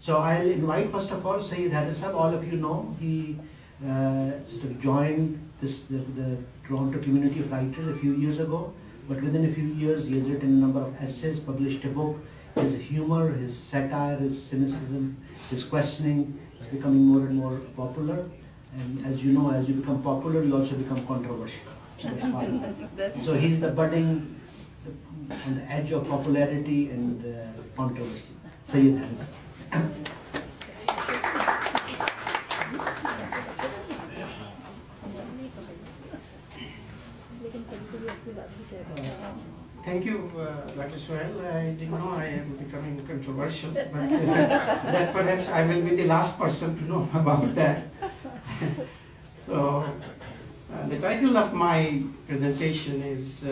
So I'll invite first of all Syed Haider sahab. All of you know he sort of joined the Toronto community of writers a few years ago. But within a few years, he has written a number of essays, published a book. His humor, his satire, his cynicism, his questioning is becoming more and more popular. And as you know, as you become popular, you also become controversial. So that's fine. So he's the budding, on the edge of popularity and controversy. Syed Haider. Thank you, Dr. Suhail. I didn't know I am becoming controversial, but that perhaps I will be the last person to know about that. So, the title of my presentation is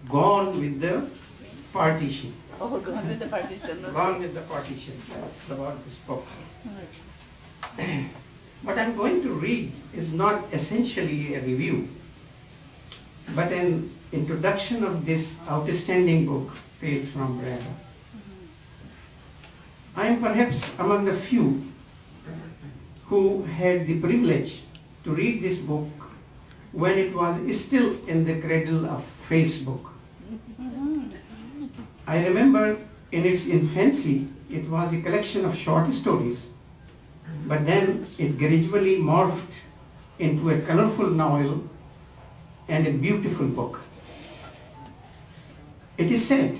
Gone with the Partition. Oh, Gone with the Partition. Gone with the Partition. That's about this book. What I'm going to read is not essentially a review, but an introduction of this outstanding book, Tales from Birehra. I am perhaps among the few who had the privilege to read this book when it was still in the cradle of Facebook. I remember in its infancy, it was a collection of short stories, but then it gradually morphed into a colorful novel and a beautiful book. It is said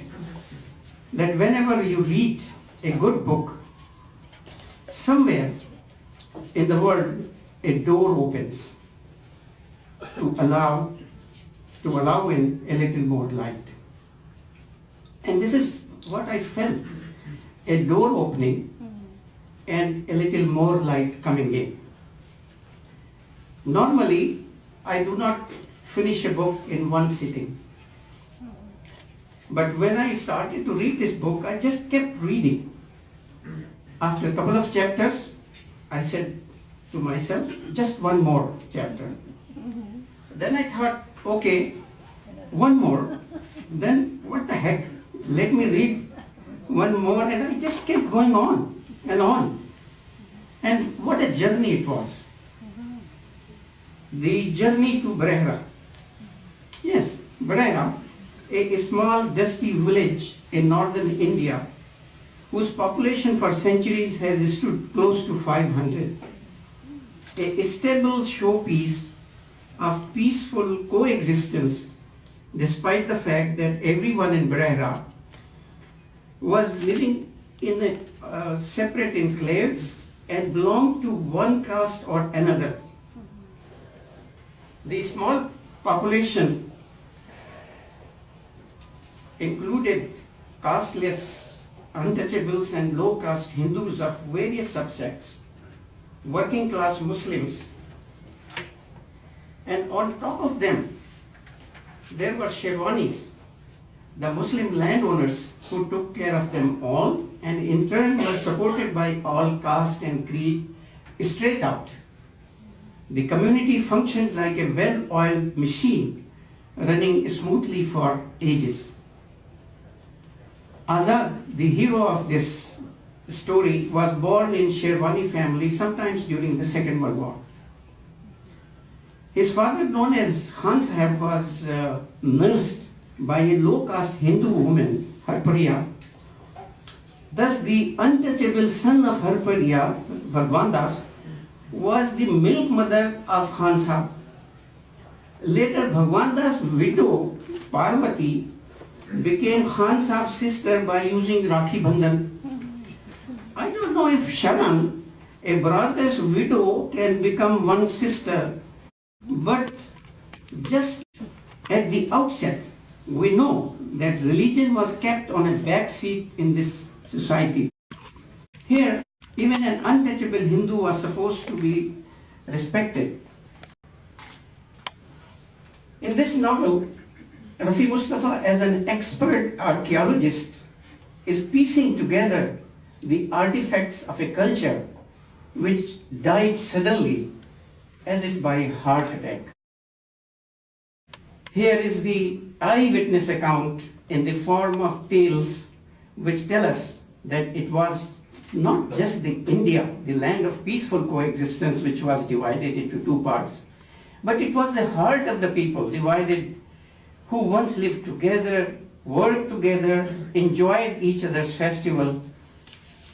that whenever you read a good book, somewhere in the world a door opens to allow in a little more light. And this is what I felt, a door opening and a little more light coming in. Normally, I do not finish a book in one sitting. But when I started to read this book, I just kept reading. After a couple of chapters, I said to myself, just one more chapter. Then I thought, okay, one more. Then what the heck? Let me read one more, and I just kept going on and on. And what a journey it was. The journey to Birehra. Yes, Birehra, a small dusty village in northern India whose population for centuries has stood close to 500. A stable showpiece of peaceful coexistence despite the fact that everyone in Birehra was living in separate enclaves and belonged to one caste or another. The small population included casteless, untouchables and low-caste Hindus of various subsects, working-class Muslims, and on top of them, there were Sherwanis, the Muslim landowners who took care of them all and in turn were supported by all caste and creed straight out. The community functioned like a well-oiled machine running smoothly for ages. Azad, the hero of this story, was born in Sherwani family sometimes during the Second World War. His father, known as Khan Sahib, was nursed by a low-caste Hindu woman, Harpariya. Thus, the untouchable son of Harpariya, Bhagwan Das, was the milk mother of Khan Sahib. Later, Bhagwan Das' widow, Parvati, became Khan Sahib's sister by using Rafi Bandhan. I don't know if Sharan, a brother's widow, can become one's sister, but just at the outset, we know that religion was kept on a back seat in this society. Here, even an untouchable Hindu was supposed to be respected. In this novel, Rafi Mustafa, as an expert archaeologist, is piecing together the artifacts of a culture which died suddenly as if by heart attack. Here is the eyewitness account in the form of tales which tell us that it was not just the India, the land of peaceful coexistence, which was divided into two parts, but it was the heart of the people divided, who once lived together, worked together, enjoyed each other's festival.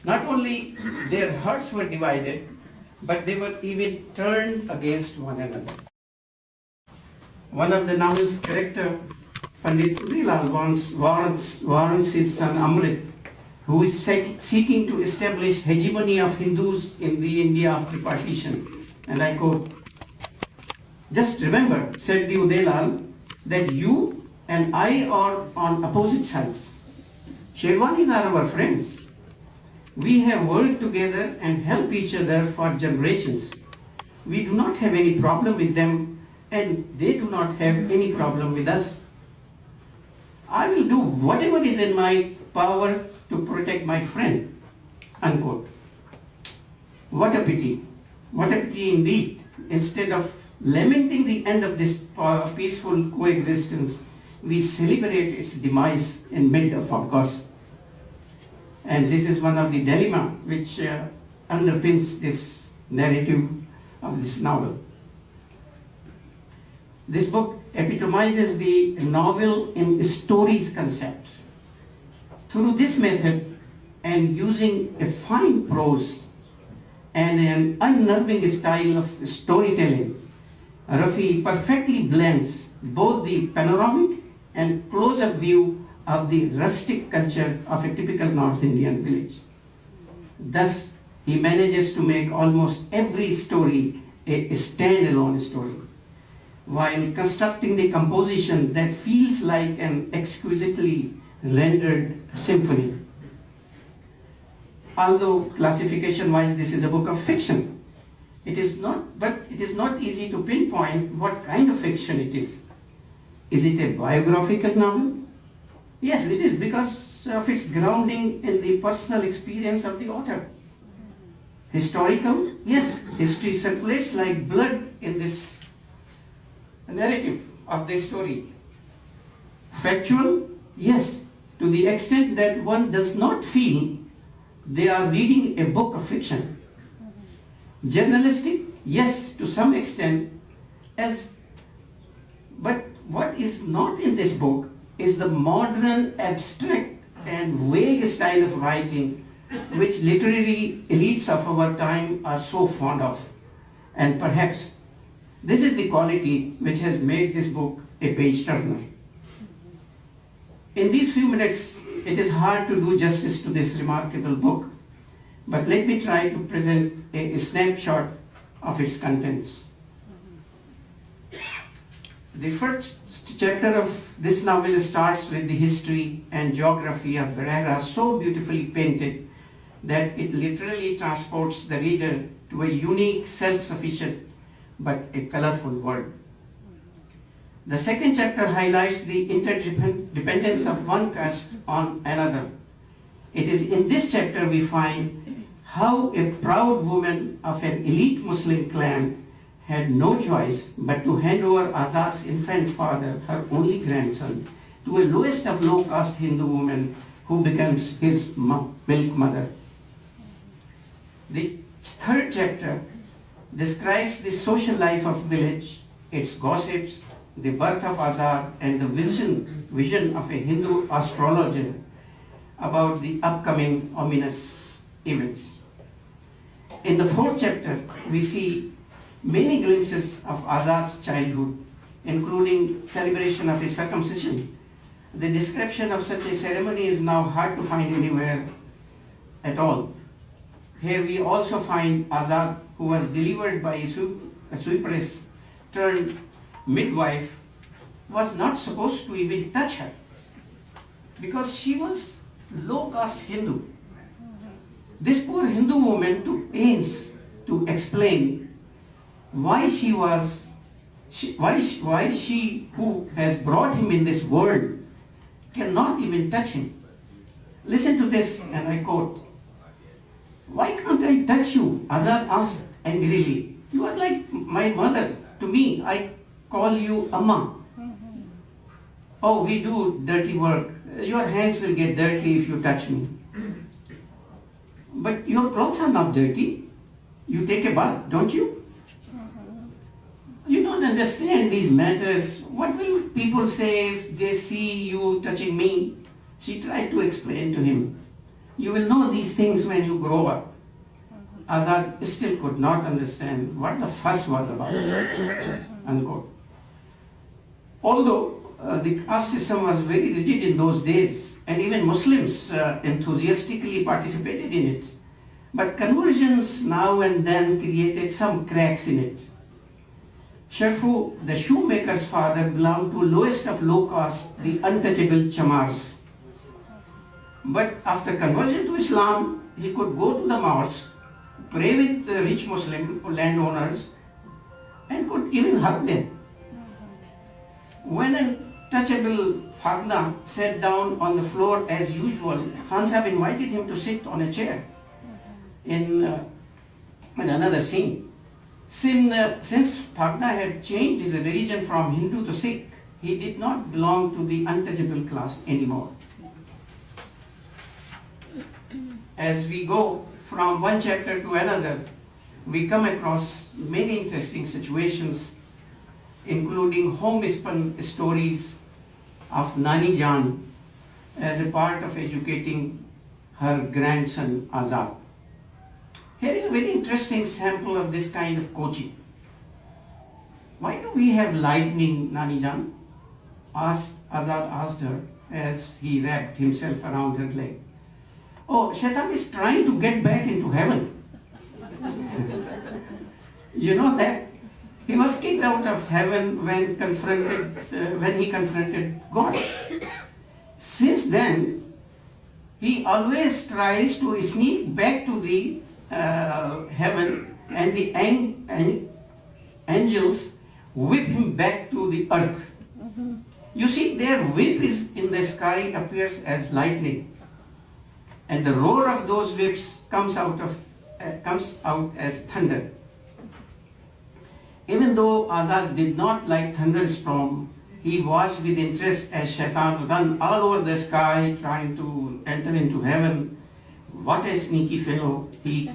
Not only their hearts were divided, but they were even turned against one another. One of the novel's character, Pandit Pudilal, warns his son Amrit, who is seeking to establish hegemony of Hindus in the India after partition. And I quote, "Just remember," said the Udailal, "that you and I are on opposite sides. Sherwanis are our friends. We have worked together and helped each other for generations. We do not have any problem with them, and they do not have any problem with us. I will do whatever is in my power to protect my friend." Unquote. What a pity. What a pity indeed. Instead of lamenting the end of this peaceful coexistence, we celebrate its demise in mid of August. And this is one of the dilemma which underpins this narrative of this novel. This book epitomizes the novel in stories concept. Through this method and using a fine prose and an unnerving style of storytelling, Rafi perfectly blends both the panoramic and close-up view of the rustic culture of a typical North Indian village. Thus, he manages to make almost every story a standalone story, while constructing the composition that feels like an exquisitely rendered symphony. Although classification-wise this is a book of fiction, it is not easy to pinpoint what kind of fiction it is. Is it a biographical novel? Yes, it is, because of its grounding in the personal experience of the author. Historical? Yes, history circulates like blood in this narrative of the story. Factual? Yes, to the extent that one does not feel they are reading a book of fiction. Journalistic? Yes, to some extent, but what is not in this book is the modern, abstract and vague style of writing which literary elites of our time are so fond of. And perhaps this is the quality which has made this book a page-turner. In these few minutes, it is hard to do justice to this remarkable book, but let me try to present a snapshot of its contents. The first chapter of this novel starts with the history and geography of Birehra so beautifully painted that it literally transports the reader to a unique, self-sufficient, but a colorful world. The second chapter highlights the interdependence of one caste on another. It is in this chapter we find how a proud woman of an elite Muslim clan had no choice but to hand over Azad's infant father, her only grandson, to a lowest of low-caste Hindu woman who becomes his milk mother. The third chapter describes the social life of village, its gossips, the birth of Azad, and the vision of a Hindu astrologer about the upcoming ominous events. In the fourth chapter, we see many glimpses of Azad's childhood, including celebration of his circumcision. The description of such a ceremony is now hard to find anywhere at all. Here we also find Azad, who was delivered by a sweeperess turned midwife, was not supposed to even touch her because she was low-caste Hindu. This poor Hindu woman took pains to explain why she who has brought him in this world cannot even touch him. Listen to this, and I quote, "Why can't I touch you?" Azad asked angrily. "You are like my mother to me. I call you Amma." "Oh, we do dirty work. Your hands will get dirty if you touch me." but your clothes are not dirty. You take a bath, don't you? You don't understand these matters. What will people say if they see you touching me? She tried to explain to him. You will know these things when you grow up. Azad still could not understand what the fuss was about. Unquote. Although the caste system was very rigid in those days, and even Muslims enthusiastically participated in it, but conversions now and then created some cracks in it. Sharfu, the shoemaker's father, belonged to lowest of low caste, the untouchable chamars. But after conversion to Islam, he could go to the mosque, pray with the rich Muslim landowners, and could even hug them. When an untouchable Fagna sat down on the floor as usual, Khan Sahib invited him to sit on a chair in another scene. Since Fagna had changed his religion from Hindu to Sikh, he did not belong to the untouchable class anymore. As we go from one chapter to another, we come across many interesting situations, including homespun stories of Nani Jan as a part of educating her grandson Azad. Here is a very interesting sample of this kind of coaching. Why do we have lightning, Nani Jan? Azad asked her as he wrapped himself around her leg. Oh, Shaitan is trying to get back into heaven. You know that? He was kicked out of heaven when he confronted God. Since then, he always tries to sneak back to the heaven, and the angels whip him back to the earth. You see, their whip is in the sky appears as lightning, and the roar of those whips comes out as thunder. Even though Azad did not like thunderstorm, he watched with interest as Shaitan run all over the sky trying to enter into heaven. What a sneaky fellow. He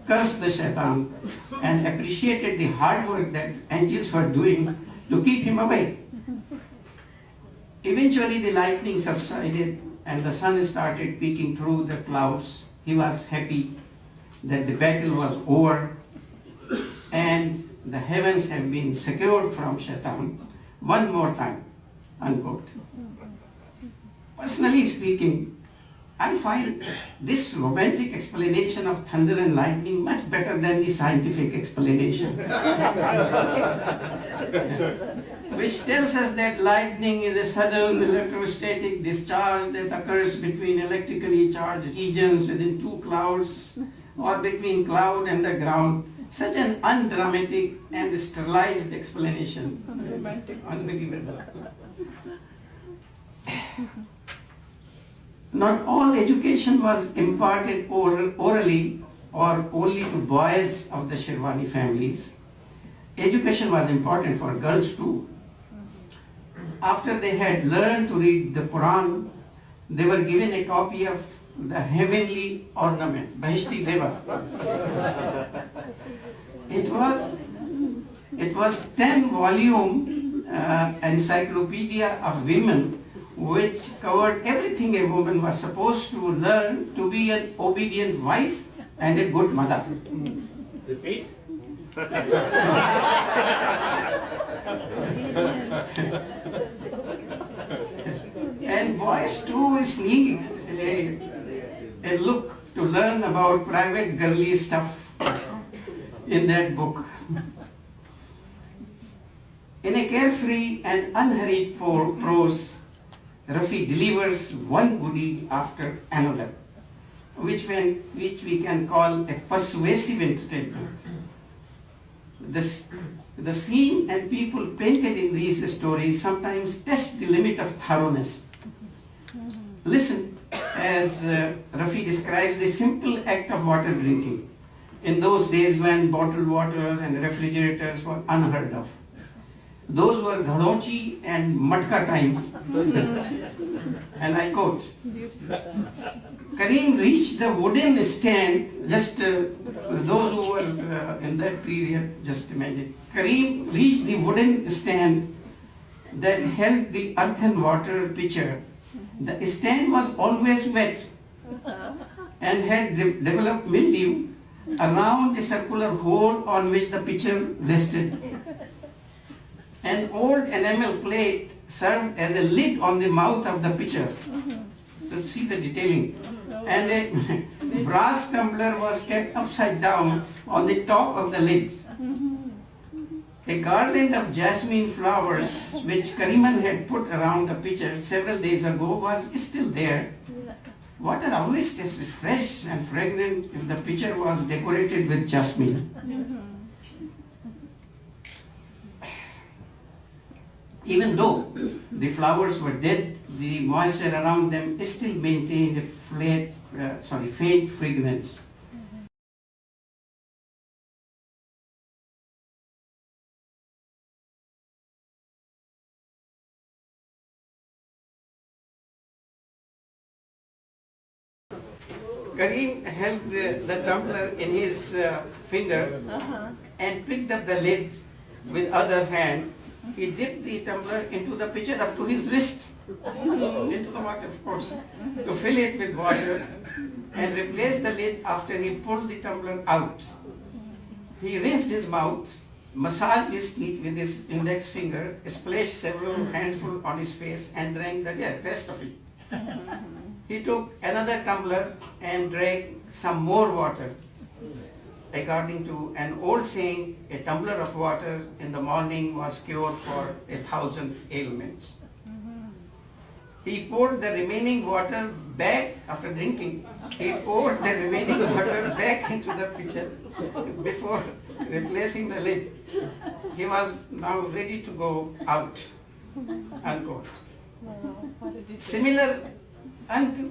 cursed the Shaitan and appreciated the hard work that angels were doing to keep him away. Eventually the lightning subsided and the sun started peeking through the clouds. He was happy that the battle was over and the heavens have been secured from Shaitan one more time, unquote. Personally speaking, I find this romantic explanation of thunder and lightning much better than the scientific explanation, which tells us that lightning is a sudden electrostatic discharge that occurs between electrically charged regions within two clouds or between cloud and the ground. Such an undramatic and sterilized explanation. Unbelievable. Not all education was imparted orally or only to boys of the Sherwani families. Education was important for girls too. After they had learned to read the Quran, they were given a copy of the heavenly ornament, Bahishti Zeba. It was 10-volume encyclopedia of women, which covered everything a woman was supposed to learn to be an obedient wife and a good mother. Repeat. And boys too sneaked a look to learn about private girly stuff in that book. In a carefree and unhurried prose, Rafi delivers one goodie after another, which we can call a persuasive entertainment. The scene and people painted in these stories sometimes test the limit of thoroughness. Listen as Rafi describes the simple act of water drinking in those days when bottled water and refrigerators were unheard of. Those were Ghadonchi and Matka times. And I quote, Karim reached the wooden stand, just those who were in that period, just imagine. Karim reached the wooden stand that held the earthen water pitcher. The stand was always wet and had developed mildew around the circular hole on which the pitcher rested. An old enamel plate served as a lid on the mouth of the pitcher. So see the detailing. And a brass tumbler was kept upside down on the top of the lid. A garland of jasmine flowers, which Kariman had put around the pitcher several days ago, was still there. Water always tasted fresh and fragrant if the pitcher was decorated with jasmine. Even though the flowers were dead, the moisture around them still maintained a faint fragrance. Karim held the tumbler in his finger and picked up the lid with other hand. He dipped the tumbler into the pitcher up to his wrist, into the water of course, to fill it with water and replaced the lid after he pulled the tumbler out. He rinsed his mouth, massaged his teeth with his index finger, splashed several handfuls on his face and drank the rest of it. He took another tumbler and drank some more water. According to an old saying, a tumbler of water in the morning was cure for 1,000 ailments. He poured the remaining water back after drinking. He poured the remaining water back into the pitcher before replacing the lid. He was now ready to go out. Unquote. Similar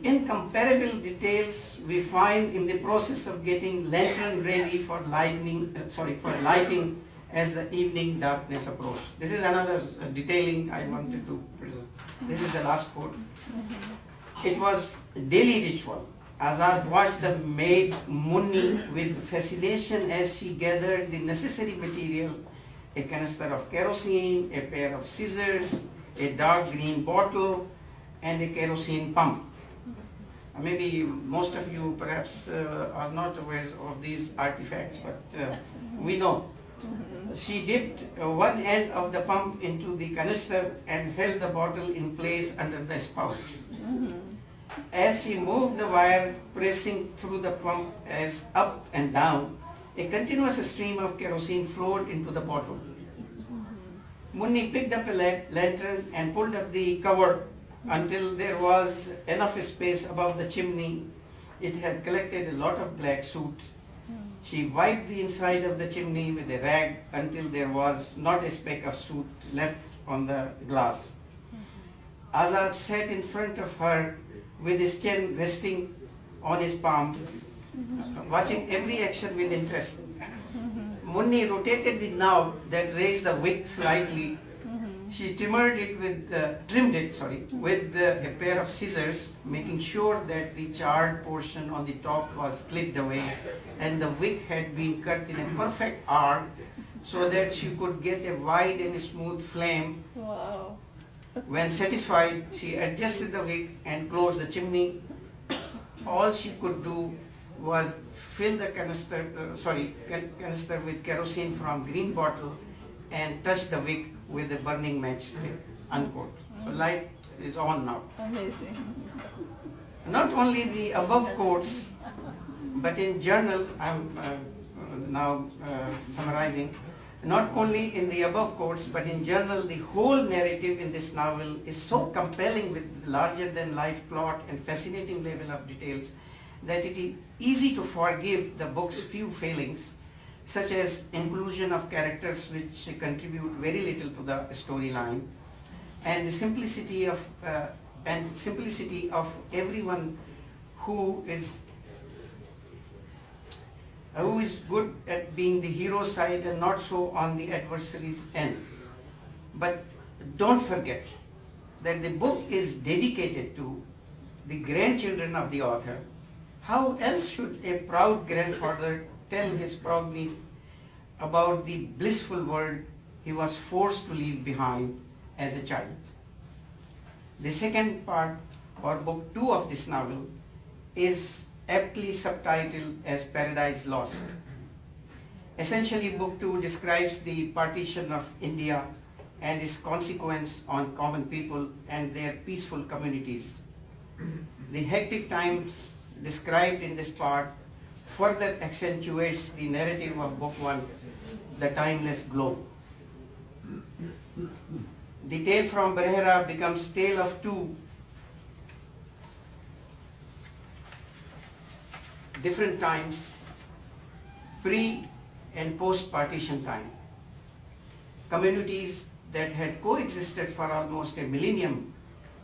incomparable details we find in the process of getting lantern ready for lighting as the evening darkness approached. This is another detailing I wanted to present. This is the last quote. It was a daily ritual. Azad watched the maid Munni with fascination as she gathered the necessary material, a canister of kerosene, a pair of scissors, a dark green bottle, and a kerosene pump. Maybe most of you perhaps are not aware of these artifacts, but we know. She dipped one end of the pump into the canister and held the bottle in place under the spout. As she moved the wire pressing through the pump as up and down, a continuous stream of kerosene flowed into the bottle. Munni picked up a lantern and pulled up the cover until there was enough space above the chimney. It had collected a lot of black soot. She wiped the inside of the chimney with a rag until there was not a speck of soot left on the glass. Azad sat in front of her with his chin resting on his palm, watching every action with interest. Munni rotated the knob that raised the wick slightly. She trimmed it with a pair of scissors, making sure that the charred portion on the top was clipped away and the wick had been cut in a perfect arc so that she could get a wide and smooth flame. Wow. When satisfied, she adjusted the wick and closed the chimney. All she could do was fill the canister with kerosene from green bottle and touch the wick with a burning matchstick. Unquote. So light is on now. Amazing. Not only the above quotes, but in general, I'm now summarizing, not only in the above quotes, but in general, the whole narrative in this novel is so compelling with larger than life plot and fascinating level of details that it is easy to forgive the book's few failings, such as inclusion of characters which contribute very little to the storyline, and the simplicity of everyone who is good at being the hero side and not so on the adversary's end. But don't forget that the book is dedicated to the grandchildren of the author, How else should a proud grandfather tell his proud niece about the blissful world he was forced to leave behind as a child? The second part, or book 2 of this novel, is aptly subtitled as Paradise Lost. Essentially, book 2 describes the partition of India and its consequence on common people and their peaceful communities. The hectic times described in this part further accentuates the narrative of book 1, The Timeless Globe. The tale from Birehra becomes tale of two different times, pre and post-partition time. Communities that had coexisted for almost a millennium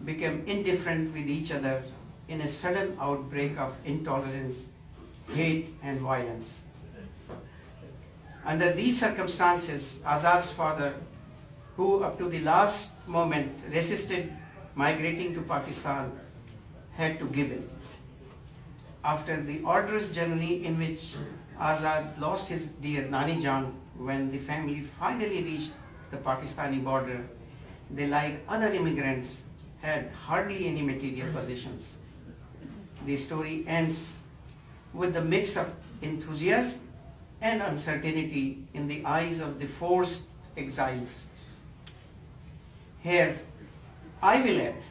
became indifferent with each other in a sudden outbreak of intolerance, hate and violence. Under these circumstances, Azad's father, who up to the last moment resisted migrating to Pakistan, had to give in. After the arduous journey in which Azad lost his dear Nani Jan, when the family finally reached the Pakistani border, they, like other immigrants, had hardly any material possessions. The story ends with the mix of enthusiasm and uncertainty in the eyes of the forced exiles. Here, I will add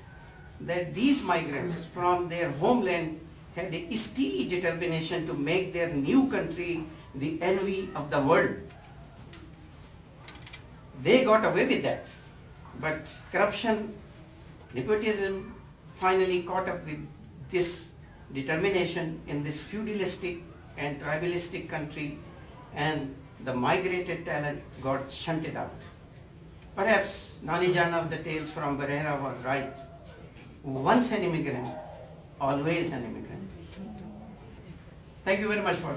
that these migrants from their homeland had a steely determination to make their new country the envy of the world. They got away with that, but corruption, nepotism finally caught up with this determination in this feudalistic and tribalistic country, and the migrated talent got shunted out. Perhaps Nani Jan of the tales from Birehra was right. Once an immigrant, always an immigrant. Thank you very much for